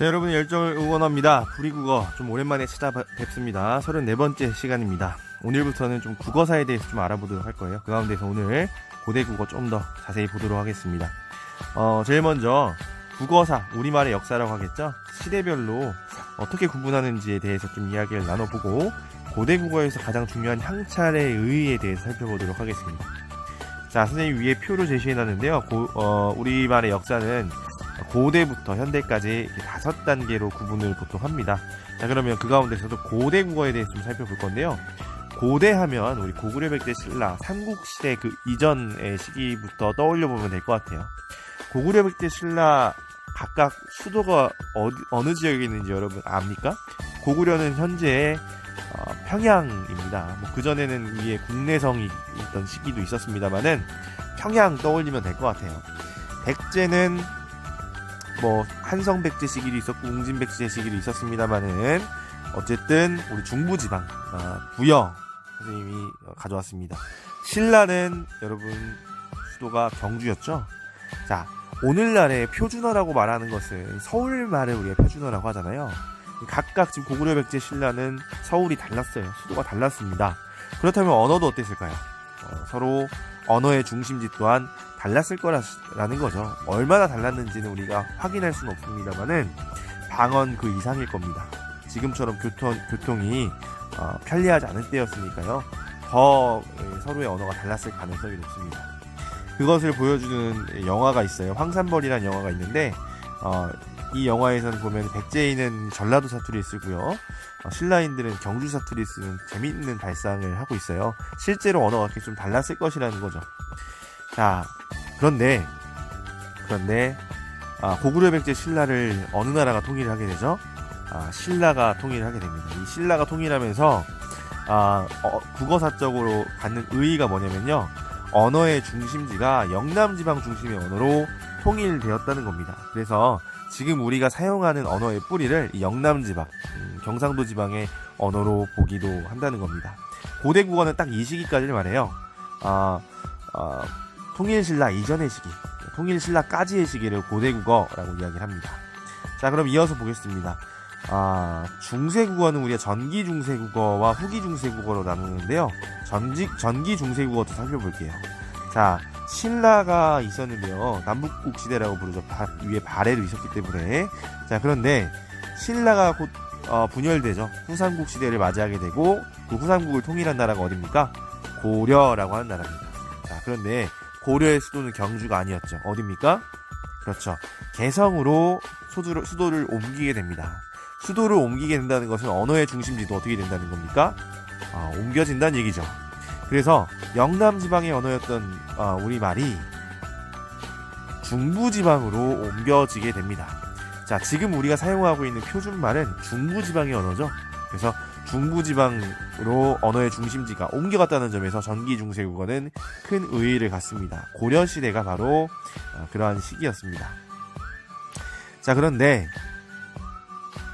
자, 여러분의 열정을 응원합니다. 부리국어 좀 오랜만에 찾아뵙습니다. 34번째 시간입니다. 오늘부터는 좀 국어사에 대해서 좀 알아보도록 할 거예요. 그 가운데서 오늘 고대국어 좀 더 자세히 보도록 하겠습니다. 제일 먼저 국어사, 우리말의 역사라고 하겠죠. 시대별로 어떻게 구분하는지에 대해서 좀 이야기를 나눠보고 고대국어에서 가장 중요한 향찰의 의의에 대해서 살펴보도록 하겠습니다. 자, 선생님 위에 표로 제시해놨는데요. 우리말의 역사는 고대부터 현대까지 5단계로 구분을 보통 합니다. 자, 그러면 그 가운데서도 고대 국어에 대해서 좀 살펴볼 건데요. 고대 하면 우리 고구려 백제 신라 삼국시대 그 이전의 시기부터 떠올려 보면 될 것 같아요. 고구려 백제 신라 각각 수도가 어느 지역에 있는지 여러분 압니까? 고구려는 현재 평양입니다. 그전에는 위에 국내성이 있던 시기도 있었습니다만은 평양 떠올리면 될 것 같아요. 백제는 한성 백제 시기도 있었고 웅진 백제 시기도 있었습니다만은 어쨌든 우리 중부지방 부여 선생님이 가져왔습니다. 신라는 여러분 수도가 경주였죠. 자, 오늘날의 표준어라고 말하는 것은 서울말을 우리가 표준어라고 하잖아요. 각각 지금 고구려 백제 신라는 서울이 달랐어요. 수도가 달랐습니다. 그렇다면 언어도 어땠을까요? 서로 언어의 중심지 또한 달랐을 거라는 거죠. 얼마나 달랐는지는 우리가 확인할 수는 없습니다만은 방언 그 이상일 겁니다. 지금처럼 교통이 편리하지 않을 때였으니까요. 더 서로의 언어가 달랐을 가능성이 높습니다. 그것을 보여주는 영화가 있어요. 황산벌이라는 영화가 있는데 이 영화에서는 보면 백제인은 전라도 사투리를 쓰고요. 신라인들은 경주 사투리를 쓰는 재미있는 발상을 하고 있어요. 실제로 언어가 그렇게 좀 달랐을 것이라는 거죠. 자, 그런데 고구려 백제 신라를 어느 나라가 통일을 하게 되죠? 신라가 통일을 하게 됩니다. 이 신라가 통일하면서 국어사적으로 갖는 의의가 뭐냐면요, 언어의 중심지가 영남지방 중심의 언어로 통일되었다는 겁니다. 그래서 지금 우리가 사용하는 언어의 뿌리를 이 영남지방, 경상도 지방의 언어로 보기도 한다는 겁니다. 고대 국어는 딱 이 시기까지를 말해요. 통일신라 이전의 시기, 통일신라까지의 시기를 고대국어라고 이야기를 합니다. 자, 그럼 이어서 보겠습니다. 중세국어는 우리가 전기중세국어와 후기중세국어로 나누는데요. 전기중세국어도 살펴볼게요. 자, 신라가 있었는데요. 남북국 시대라고 부르죠. 위에 발해도 있었기 때문에. 자, 그런데 신라가 곧 분열되죠. 후삼국 시대를 맞이하게 되고 그 후삼국을 통일한 나라가 어딥니까? 고려라고 하는 나라입니다. 자, 그런데 고려의 수도는 경주가 아니었죠. 어딥니까? 그렇죠. 개성으로 수도를 옮기게 됩니다. 수도를 옮기게 된다는 것은 언어의 중심지도 어떻게 된다는 겁니까? 옮겨진다는 얘기죠. 그래서 영남지방의 언어였던 우리말이 중부지방으로 옮겨지게 됩니다. 자, 지금 우리가 사용하고 있는 표준말은 중부지방의 언어죠. 그래서 중부지방으로 언어의 중심지가 옮겨갔다는 점에서 전기중세국어는 큰 의의를 갖습니다. 고려시대가 바로 그러한 시기였습니다. 자, 그런데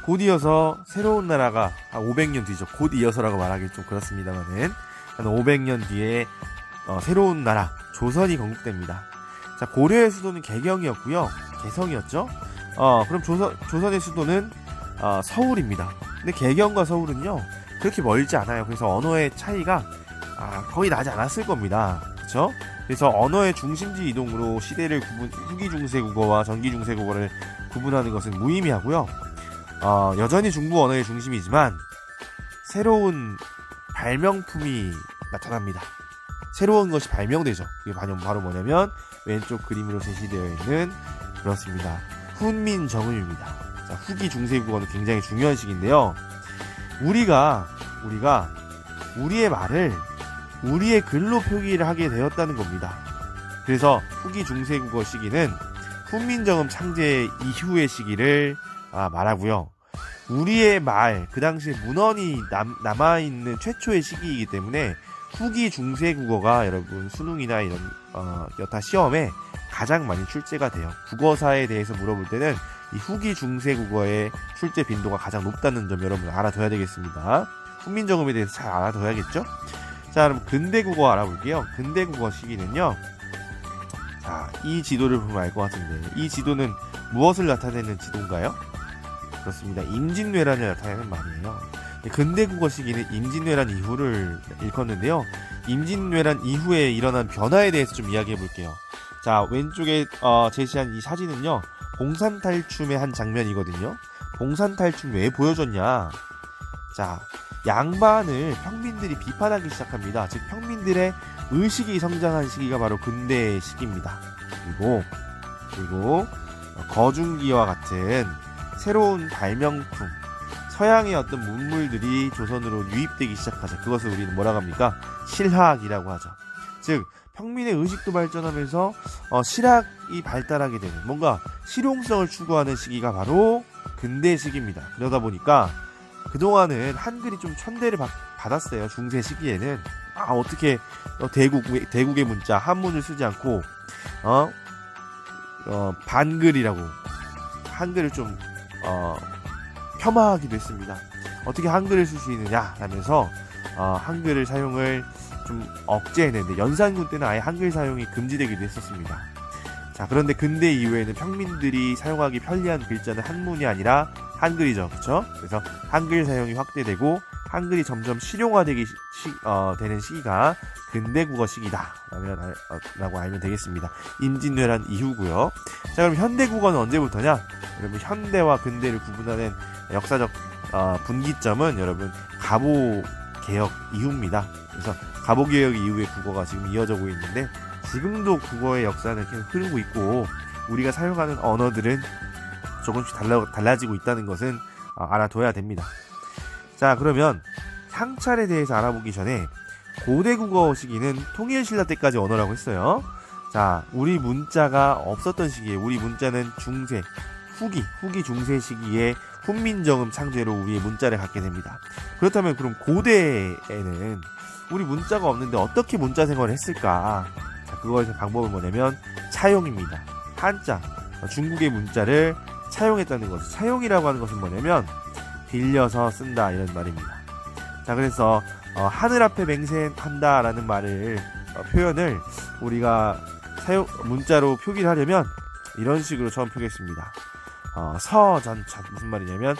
곧 이어서 새로운 나라가 500년 뒤죠. 곧 이어서라고 말하기 좀 그렇습니다만은 한 500년 뒤에 새로운 나라 조선이 건국됩니다. 자, 고려의 수도는 개경이었고요. 개성이었죠. 그럼 조선의 수도는 서울입니다. 근데 개경과 서울은요 그렇게 멀지 않아요. 그래서 언어의 차이가 거의 나지 않았을 겁니다. 그렇죠? 그래서 언어의 중심지 이동으로 시대를 후기중세국어와 전기중세국어를 구분하는 것은 무의미하고요. 여전히 중부 언어의 중심이지만 새로운 발명품이 나타납니다. 새로운 것이 발명되죠. 그게 바로 뭐냐면 왼쪽 그림으로 제시되어 있는 그렇습니다. 훈민정음입니다. 자, 후기 중세국어는 굉장히 중요한 시기인데요. 우리가 우리의 말을 우리의 글로 표기를 하게 되었다는 겁니다. 그래서 후기 중세국어 시기는 훈민정음 창제 이후의 시기를 말하고요. 우리의 말, 그 당시에 문헌이 남아있는 최초의 시기이기 때문에 후기 중세국어가 여러분 수능이나 이런 여타 시험에 가장 많이 출제가 돼요. 국어사에 대해서 물어볼 때는 이 후기 중세국어의 출제 빈도가 가장 높다는 점 여러분 알아둬야 되겠습니다. 훈민정음에 대해서 잘 알아둬야겠죠? 자, 그럼 근대국어 알아볼게요. 근대국어 시기는요. 자, 이 지도를 보면 알 것 같은데 이 지도는 무엇을 나타내는 지도인가요? 그렇습니다. 임진왜란을 나타내는 말이에요. 근대 국어 시기는 임진왜란 이후를 일컫는데요. 임진왜란 이후에 일어난 변화에 대해서 좀 이야기해 볼게요. 자, 왼쪽에 제시한 이 사진은요, 봉산탈춤의 한 장면이거든요. 봉산탈춤 왜 보여줬냐? 자, 양반을 평민들이 비판하기 시작합니다. 즉 평민들의 의식이 성장한 시기가 바로 근대 시기입니다. 그리고 거중기와 같은 새로운 발명품, 서양의 어떤 문물들이 조선으로 유입되기 시작하죠. 그것을 우리는 뭐라고 합니까? 실학이라고 하죠. 즉 평민의 의식도 발전하면서 실학이 발달하게 되는, 뭔가 실용성을 추구하는 시기가 바로 근대 시기입니다. 그러다 보니까 그동안은 한글이 좀 천대를 받았어요. 중세 시기에는 어떻게 대국의 문자 한문을 쓰지 않고 반글이라고 한글을 좀 폄하하기도 했습니다. 어떻게 한글을 쓸 수 있느냐 라면서 한글을 사용을 좀 억제했는데, 연산군 때는 아예 한글 사용이 금지되기도 했었습니다. 자, 그런데 근대 이후에는 평민들이 사용하기 편리한 글자는 한문이 아니라 한글이죠. 그쵸? 그래서 한글 사용이 확대되고 한글이 점점 실용화되기 되는 시기가 근대 국어 시기다 라고 알면 되겠습니다. 임진왜란 이후고요. 자, 그럼 현대 국어는 언제부터냐? 여러분, 현대와 근대를 구분하는 역사적 분기점은 여러분 갑오 개혁 이후입니다. 그래서 갑오 개혁 이후의 국어가 지금 이어지고 있는데, 지금도 국어의 역사는 계속 흐르고 있고 우리가 사용하는 언어들은 조금씩 달라지고 있다는 것은 알아둬야 됩니다. 자, 그러면 향찰에 대해서 알아보기 전에 고대 국어 시기는 통일신라 때까지 언어라고 했어요. 자, 우리 문자가 없었던 시기에, 우리 문자는 중세, 후기 중세 시기에 훈민정음 창제로 우리의 문자를 갖게 됩니다. 그렇다면 그럼 고대에는 우리 문자가 없는데 어떻게 문자 생활을 했을까? 자, 그거의 방법은 뭐냐면 차용입니다. 한자, 중국의 문자를 차용했다는 거죠. 차용이라고 하는 것은 뭐냐면 빌려서 쓴다, 이런 말입니다. 자, 그래서 하늘 앞에 맹세한다 라는 표현을 우리가 문자로 표기를 하려면 이런 식으로 처음 표기했습니다. 서전차, 무슨 말이냐면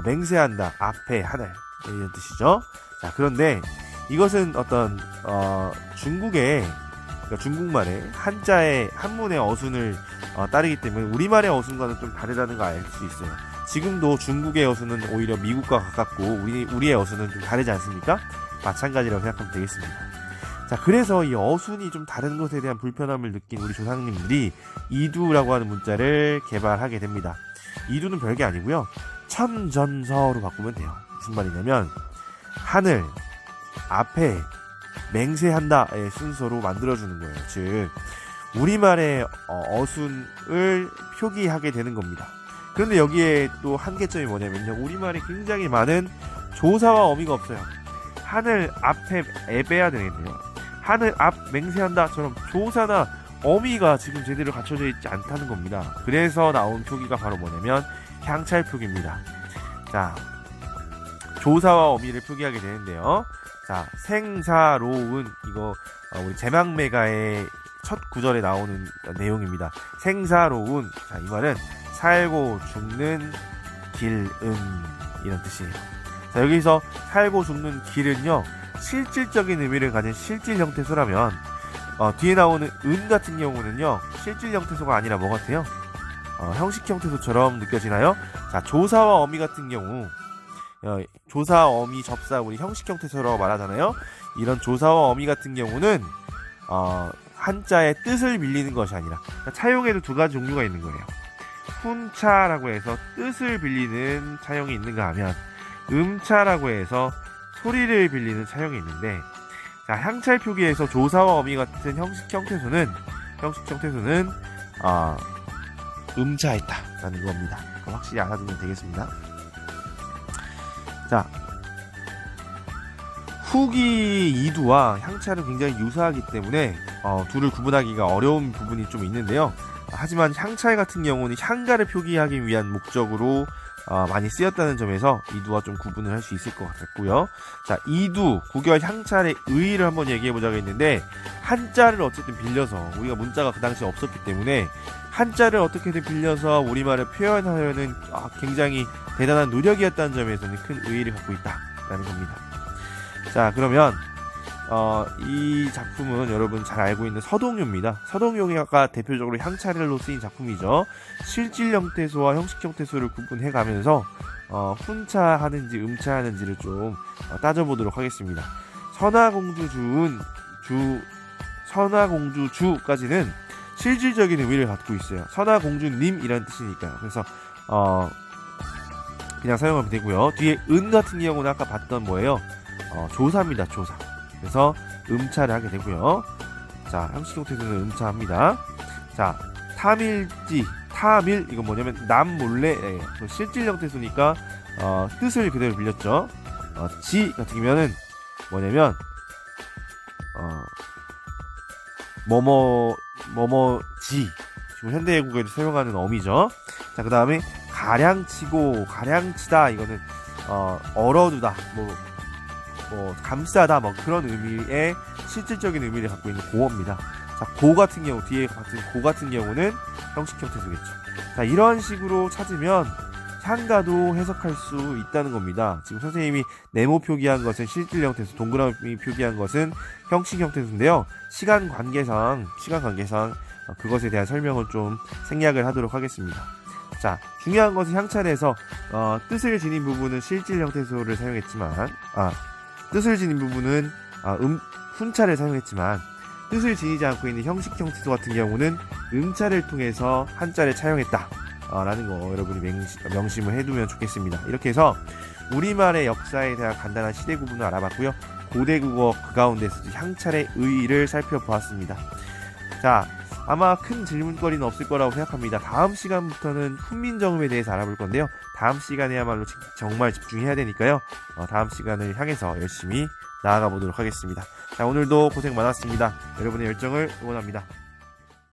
맹세한다, 앞에 하늘, 이런 뜻이죠. 자, 그런데 이것은 어떤 그러니까 중국말의 한자의 한문의 어순을 따르기 때문에 우리말의 어순과는 좀 다르다는 걸 알 수 있어요. 지금도 중국의 어순은 오히려 미국과 가깝고 우리의 어순은 좀 다르지 않습니까? 마찬가지라고 생각하면 되겠습니다. 자, 그래서 이 어순이 좀 다른 것에 대한 불편함을 느낀 우리 조상님들이 이두라고 하는 문자를 개발하게 됩니다. 이두는 별게 아니고요, 천전서로 바꾸면 돼요. 무슨 말이냐면 하늘 앞에 맹세한다의 순서로 만들어주는 거예요. 즉 우리말의 어순을 표기하게 되는 겁니다. 그런데 여기에 또 한계점이 뭐냐면요, 우리말에 굉장히 많은 조사와 어미가 없어요. 하늘 앞에 빼야 되겠네요. 하늘 앞 맹세한다처럼 조사나 어미가 지금 제대로 갖춰져 있지 않다는 겁니다. 그래서 나온 표기가 바로 뭐냐면 향찰 표기입니다. 자, 조사와 어미를 표기하게 되는데요. 자, 생사로운, 이거 우리 제망매가의 첫 구절에 나오는 내용입니다. 생사로운. 자, 이 말은 살고 죽는 길은, 이런 뜻이에요. 자, 여기서 살고 죽는 길은요, 실질적인 의미를 가진 실질 형태소라면 뒤에 나오는 은 같은 경우는요, 실질 형태소가 아니라 뭐 같아요? 형식 형태소처럼 느껴지나요? 자, 조사와 어미 같은 경우, 조사, 어미, 접사, 우리 형식 형태소라고 말하잖아요. 이런 조사와 어미 같은 경우는 한자의 뜻을 빌리는 것이 아니라, 차용에도 두 가지 종류가 있는 거예요. 훈차라고 해서 뜻을 빌리는 차용이 있는가 하면 음차라고 해서 소리를 빌리는 차용이 있는데, 자, 향찰 표기에서 조사와 어미 같은 형식 형태소는 음차했다라는 겁니다. 확실히 알아두면 되겠습니다. 자, 후기 이두와 향찰은 굉장히 유사하기 때문에 둘을 구분하기가 어려운 부분이 좀 있는데요. 하지만 향찰 같은 경우는 향가를 표기하기 위한 목적으로 많이 쓰였다는 점에서 이두와 좀 구분을 할 수 있을 것 같고요. 자, 이두, 구결, 향찰의 의의를 한번 얘기해 보자고 했는데, 한자를 어쨌든 빌려서, 우리가 문자가 그 당시에 없었기 때문에 한자를 어떻게든 빌려서 우리말을 표현하려는 굉장히 대단한 노력이었다는 점에서는 큰 의의를 갖고 있다라는 겁니다. 자, 그러면 이 작품은 여러분 잘 알고 있는 서동요입니다. 서동요가 대표적으로 향차례로 쓰인 작품이죠. 실질 형태소와 형식 형태소를 구분해 가면서 훈차하는지 음차하는지를 좀 따져보도록 하겠습니다. 선화공주주까지는 실질적인 의미를 갖고 있어요. 선화공주님이라는 뜻이니까요. 그래서 그냥 사용하면 되고요. 뒤에 은 같은 경우는 아까 봤던 뭐예요? 조사입니다. 조사. 그래서 음차를 하게 되고요. 자, 형식 형태에서는 음차합니다. 자, 탐일지, 탐일 이건 뭐냐면 남 몰래 실질 형태소니까 뜻을 그대로 빌렸죠. 지 같은 경우는 뭐냐면 뭐뭐지 지금 현대국어에서 사용하는 어미죠. 자, 그 다음에 가량치고 가량치다 이거는 얼어두다 뭐 감싸다 뭐 그런 의미의 실질적인 의미를 갖고 있는 고어입니다. 자, 고 같은 경우 뒤에 같은 고 같은 경우는 형식 형태소겠죠. 자, 이런 식으로 찾으면 향가도 해석할 수 있다는 겁니다. 지금 선생님이 네모 표기한 것은 실질 형태소, 동그라미 표기한 것은 형식 형태소인데요. 시간 관계상 그것에 대한 설명을 좀 생략을 하도록 하겠습니다. 자, 중요한 것은 향차례에서 뜻을 지닌 부분은 실질 형태소를 사용했지만 뜻을 지닌 부분은 훈차를 사용했지만 뜻을 지니지 않고 있는 형식 형태소 같은 경우는 음차를 통해서 한자를 차용했다 라는 거 여러분이 명심을 해두면 좋겠습니다. 이렇게 해서 우리말의 역사에 대한 간단한 시대 구분을 알아봤고요. 고대 국어 그 가운데서 향차례 의의를 살펴보았습니다. 자, 아마 큰 질문거리는 없을 거라고 생각합니다. 다음 시간부터는 훈민정음에 대해서 알아볼 건데요. 다음 시간에야말로 정말 집중해야 되니까요. 다음 시간을 향해서 열심히 나아가 보도록 하겠습니다. 자, 오늘도 고생 많았습니다. 여러분의 열정을 응원합니다.